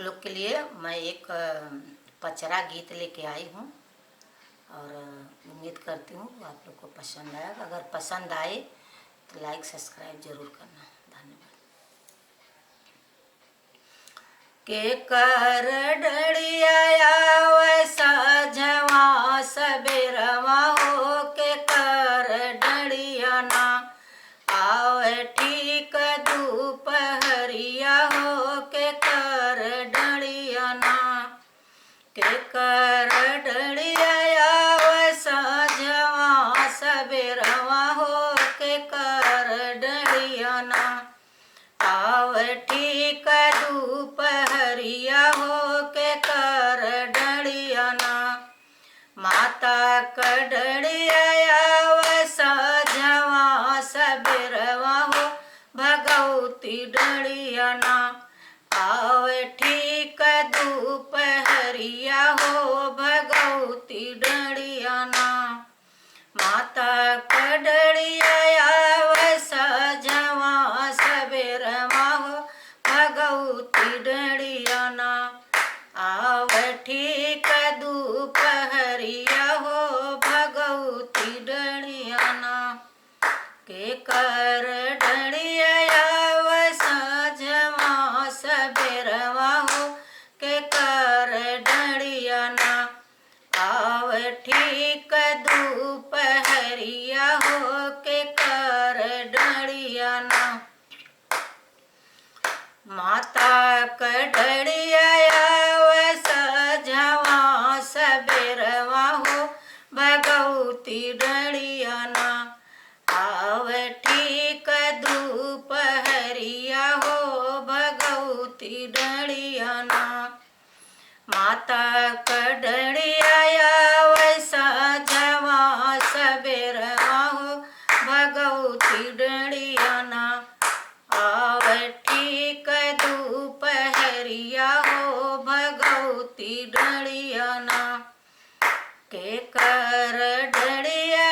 लोग के लिए मैं एक पचरा गीत लेके आई हूँ और उम्मीद करती हूँ आप लोग को पसंद आएगा। अगर पसंद आए तो लाइक सब्सक्राइब जरूर करना। धन्यवाद। के कर डड़िया वैसा जवा सबेरवा हो के कर डड़िया ना आवे ठीक दोपहरिया हो के कर डड़िया ना के कर डड़िया वैसा जवा सबेरवा हो के कर डड़िया ना आवे ठीक दोपहरिया हो के कर डड़िया ना माता कड़िया वैसा जवा सबेरवा हो भगवती डड़िया ना आवे ठीक दोपहरिया हो भगवती डड़िया ना माता कड़िया वैसा जवा सबेरवा हो भगवती डड़िया ना आवे ठीक दोपहरिया हो भगवती डड़िया ना के कर डड़िया वैसा जवा सबेरवा हो के कर डड़िया ना आवे ठीक दोपहरिया हो के कर डड़िया ना माता कड़िया वैसा जवा सबेरवा हो भगवती डड़िया ना आवे ठीक दोपहरिया हो भगवती डड़िया ना माता कड़िया वैसा जवा सबेरवा हो भगवती डड़िया ना आवे ठीक दोपहरिया हो भगवती डड़िया ना के कर डड़िया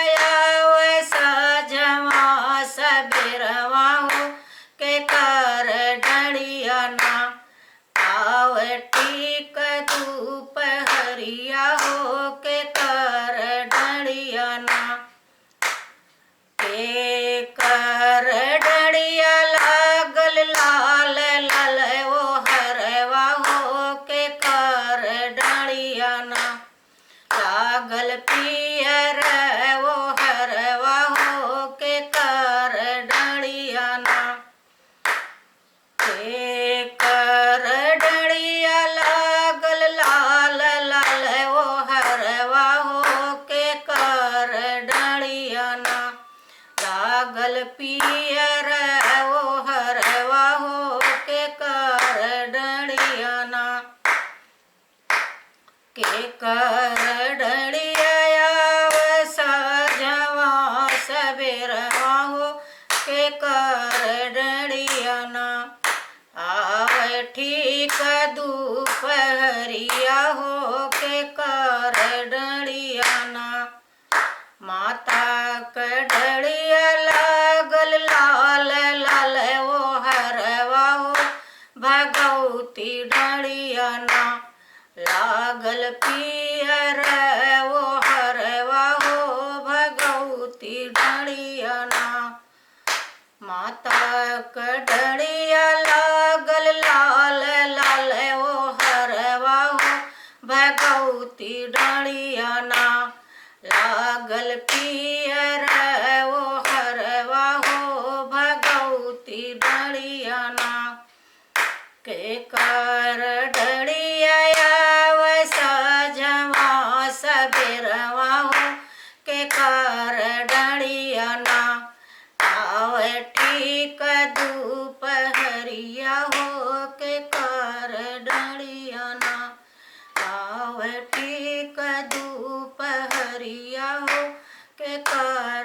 वैसा जवा सबेरवा हो के कर डड़िया ना आवे ठीक दोपहरिया हो के कर डड़िया ना के कर डड़िया लागल लाल लाल वो हरवा हो के कर डड़िया ना लागल पियर वो हरवा हो के कर डड़िया ना के कर डड़िया लागल लाल लाल वो हरवा हो के कर डड़िया ना लागल पियर वो हरवा हो के कर डड़िया ना के कर डड़िया वैसा जवा सबेरवा हो के कर डड़िया ना आवे ठीक दोपहरिया हो के कर डड़िया ना माता कड़िया लागल लाल लाल वो हरवा हो भगवती डड़िया ना लागल पियर वो हरवा हो भगवती डड़िया ना माता कड़िया लागल लाल लाल वो हरवा हो भगवती डड़िया ना लागल पियर वो हरवा हो भगवती डड़िया ना के कर डड़िया वैसा जवा सबेरवा हो के कर डड़िया ना आवे ठीक दोपहरिया हो के कर डड़िया ना आवे ठीक दोपहरिया हो के कर